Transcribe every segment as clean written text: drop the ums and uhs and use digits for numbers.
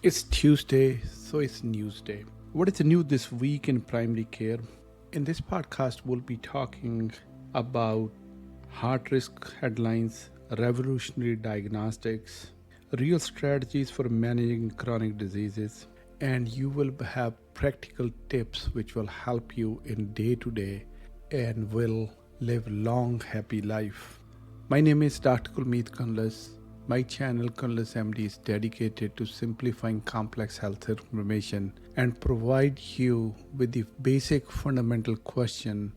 It's Tuesday, so it's news day. What is new this week in primary care? In this podcast, we'll be talking about heart risk headlines, revolutionary diagnostics, real strategies for managing chronic diseases, and you will have practical tips which will help you in day to day and will live long happy life. My name is Dr. Kundlas. My channel Kundlas MD is dedicated to simplifying complex health information and provide you with the basic fundamental question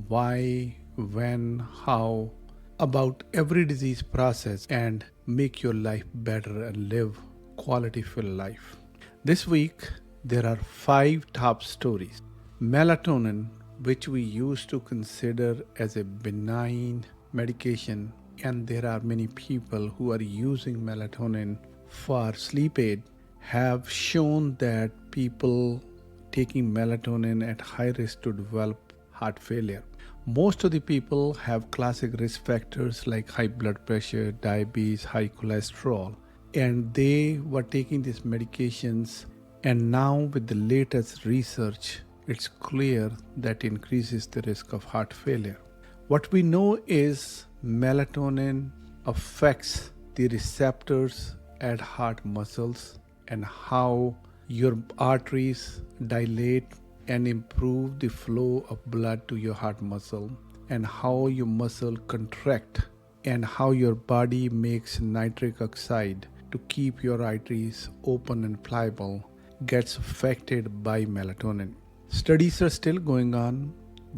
why, when, how about every disease process and make your life better and live quality filled life. This week there are 5 top stories. Melatonin, which we used to consider as a benign medication, and there are many people who are using melatonin for sleep aid, have shown that people taking melatonin at high risk to develop heart failure. Most of the people have classic risk factors like high blood pressure, diabetes, high cholesterol, and they were taking these medications, and now with the latest research, it's clear that increases the risk of heart failure. What we know is melatonin affects the receptors at heart muscles and how your arteries dilate and improve the flow of blood to your heart muscle, and how your muscle contract, and how your body makes nitric oxide to keep your arteries open and pliable gets affected by melatonin. Studies are still going on.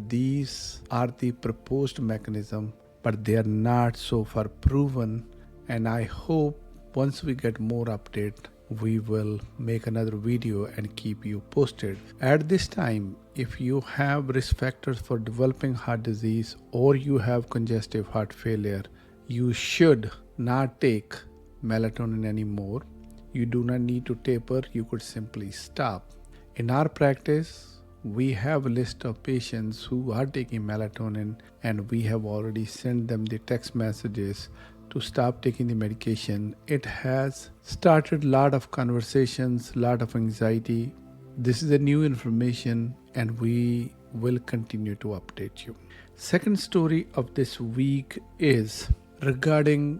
These are the proposed mechanism, but they are not so far proven, and I hope once we get more update, we will make another video and keep you posted. At this time, if you have risk factors for developing heart disease or you have congestive heart failure, you should not take melatonin anymore. You do not need to taper, you could simply stop. In our practice, we have a list of patients who are taking melatonin, and we have already sent them the text messages to stop taking the medication. It has started a lot of conversations, a lot of anxiety. This is a new information, and we will continue to update you. Second story of this week is regarding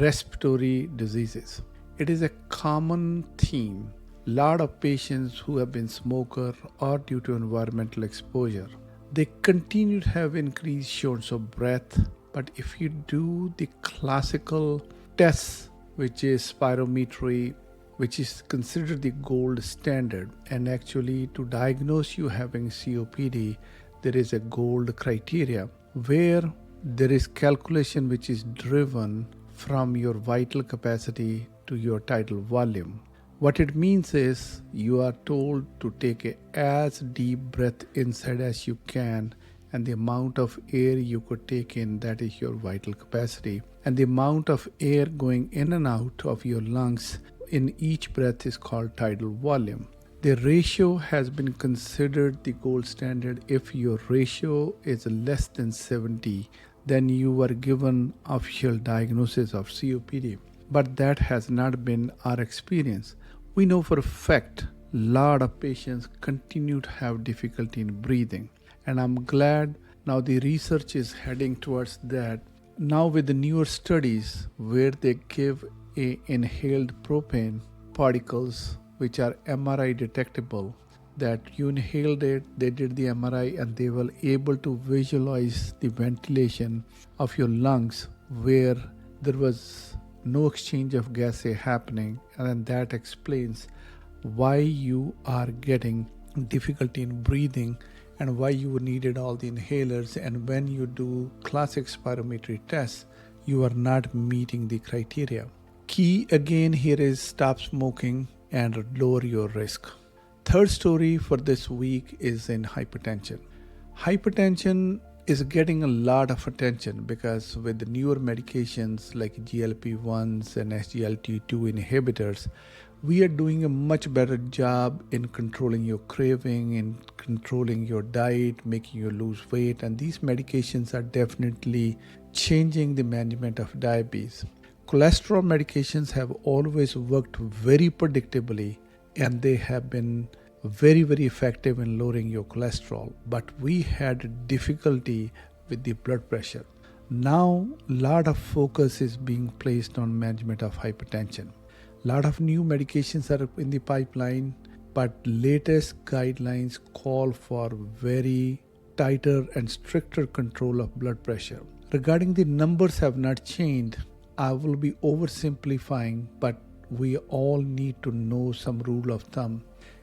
respiratory diseases. It is a common theme. Lot of patients who have been smoker or due to environmental exposure, they continue to have increased shortness of breath. But if you do the classical tests, which is spirometry, which is considered the gold standard, and actually to diagnose you having COPD, there is a gold criteria where there is calculation which is driven from your vital capacity to your tidal volume. What it means is you are told to take as deep breath inside as you can, and the amount of air you could take in, that is your vital capacity. And the amount of air going in and out of your lungs in each breath is called tidal volume. The ratio has been considered the gold standard. If your ratio is less than 70, then you are given official diagnosis of COPD. But that has not been our experience. We know for a fact a lot of patients continue to have difficulty in breathing, and I'm glad now the research is heading towards that. Now with the newer studies where they give a inhaled propane particles which are MRI detectable, that you inhaled it, they did the MRI, and they were able to visualize the ventilation of your lungs where there was no exchange of gas happening, and that explains why you are getting difficulty in breathing and why you needed all the inhalers. And when you do classic spirometry tests, you are not meeting the criteria. Key again here is stop smoking and lower your risk. Third story for this week is in hypertension. Hypertension is getting a lot of attention because with the newer medications like GLP-1s and SGLT2 inhibitors, we are doing a much better job in controlling your craving, in controlling your diet, making you lose weight, and these medications are definitely changing the management of diabetes. Cholesterol medications have always worked very predictably, and they have been very, very effective in lowering your cholesterol. But we had difficulty with the blood pressure. Now, a lot of focus is being placed on management of hypertension. A lot of new medications are in the pipeline, but latest guidelines call for very tighter and stricter control of blood pressure. Regarding the numbers have not changed, I will be oversimplifying, but we all need to know some rule of thumb.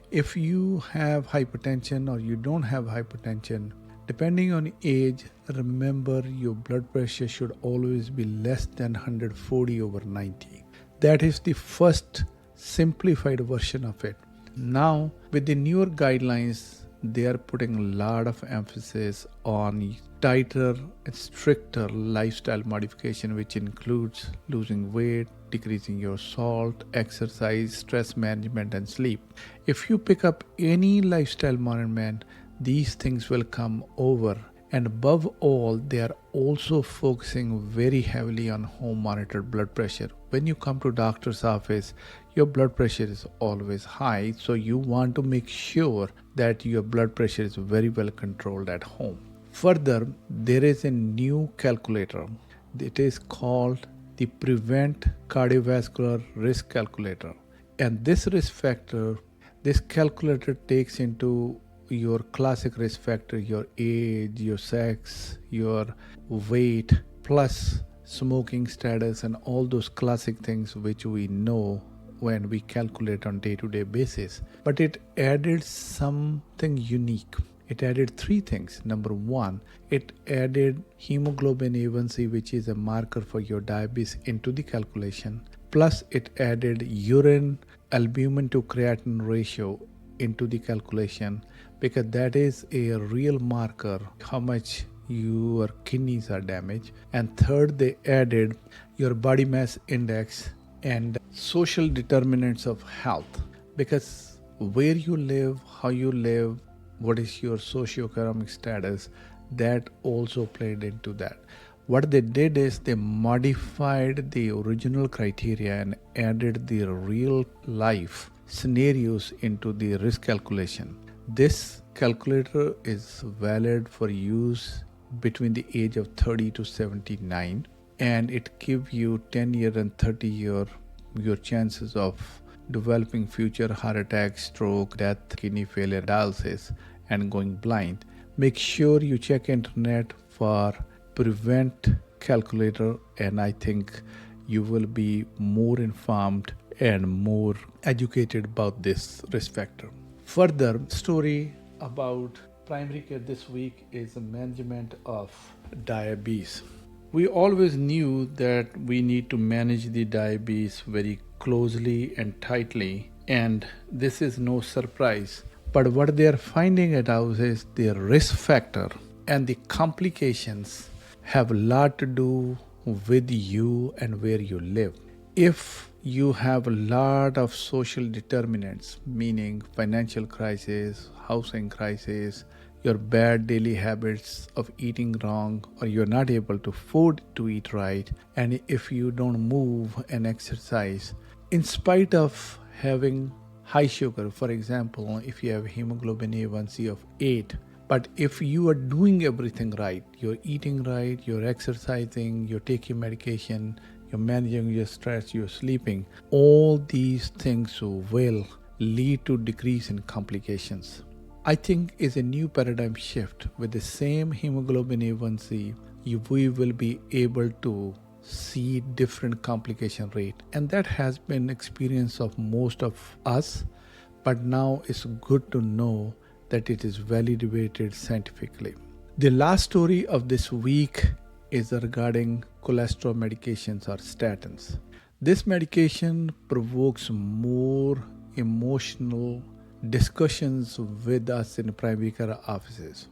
If you have hypertension or you don't have hypertension, depending on age, remember your blood pressure should always be less than 140/90. That is the first simplified version of it. Now, with the newer guidelines, they are putting a lot of emphasis on tighter and stricter lifestyle modification, which includes losing weight, decreasing your salt, exercise, stress management, and sleep. If you pick up any lifestyle management, these things will come over. And above all, they are also focusing very heavily on home monitored blood pressure. When you come to doctor's office, your blood pressure is always high, so you want to make sure that your blood pressure is very well controlled at home. Further, there is a new calculator. It is called the Prevent Cardiovascular Risk Calculator. And this risk factor, this calculator takes into your classic risk factor, your age, your sex, your weight, plus smoking status, and all those classic things which we know when we calculate on day-to-day basis. But it added something unique. It added three things. Number one, it added hemoglobin A1C, which is a marker for your diabetes, into the calculation. Plus, it added urine albumin to creatinine ratio into the calculation, because that is a real marker how much your kidneys are damaged. And third, they added your body mass index and social determinants of health, because where you live, how you live, what is your socioeconomic status, that also played into that. What they did is they modified the original criteria and added the real life scenarios into the risk calculation. This calculator is valid for use between the age of 30 to 79, and it gives you 10-year and 30-year your chances of developing future heart attack, stroke, death, kidney failure, dialysis, and going blind. Make sure you check internet for Prevent calculator, and I think you will be more informed and more educated about this risk factor. Further story about primary care this week is the management of diabetes. We always knew that we need to manage the diabetes very closely and tightly, and this is no surprise. But what they are finding out is the risk factor and the complications have a lot to do with you and where you live. If you have a lot of social determinants, meaning financial crisis, housing crisis, your bad daily habits of eating wrong, or you're not able to afford to eat right, and if you don't move and exercise, in spite of having high sugar, for example, if you have hemoglobin A1C of 8, but if you are doing everything right, you're eating right, you're exercising, you're taking medication, you're managing your stress, you're sleeping, all these things will lead to decrease in complications. I think is a new paradigm shift. With the same hemoglobin A1C, we will be able to see different complication rate, and that has been experience of most of us, but now it's good to know that it is validated scientifically. The last story of this week is regarding cholesterol medications or statins. This medication provokes more emotional discussions with us in primary care offices.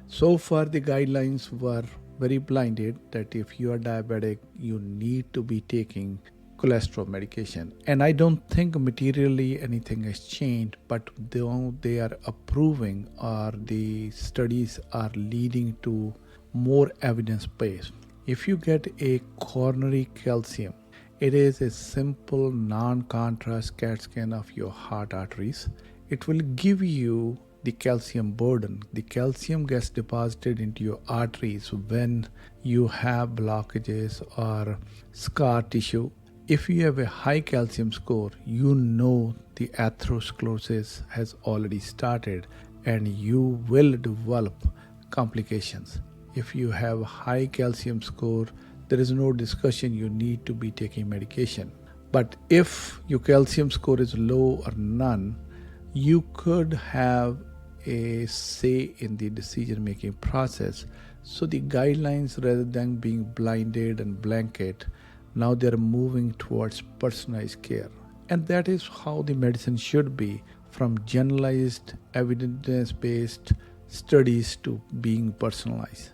So far, the guidelines were very blinded that if you are diabetic, you need to be taking cholesterol medication. And I don't think materially anything has changed, but they are approving or the studies are leading to more evidence based. If you get a coronary calcium It is a simple non-contrast CAT scan of your heart arteries. It will give you the calcium burden. The calcium gets deposited into your arteries when you have blockages or scar tissue. If you have a high calcium score, you know the atherosclerosis has already started and you will develop complications. If you have high calcium score, there is no discussion, you need to be taking medication. But if your calcium score is low or none, you could have a say in the decision making process. So the guidelines, rather than being blinded and blanket, now they're moving towards personalized care. And that is how the medicine should be, from generalized evidence-based studies to being personalized.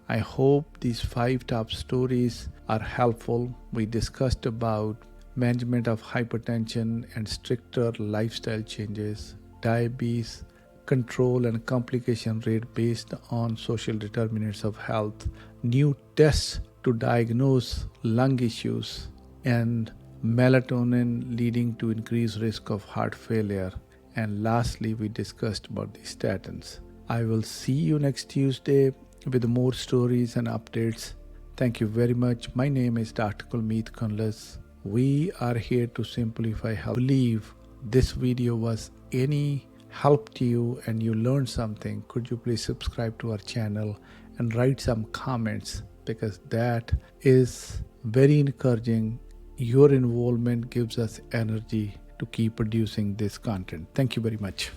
I hope these 5 top stories are helpful. We discussed about management of hypertension and stricter lifestyle changes, diabetes, control and complication rate based on social determinants of health, new tests to diagnose lung issues, and melatonin leading to increased risk of heart failure. And lastly, we discussed about the statins. I will see you next Tuesday with more stories and updates. Thank you very much. My name is Dr. Kundlas. We are here to simplify health. I believe this video was any help to you and you learned something. Could you please subscribe to our channel and write some comments, because that is very encouraging. Your involvement gives us energy to keep producing this content. Thank you very much.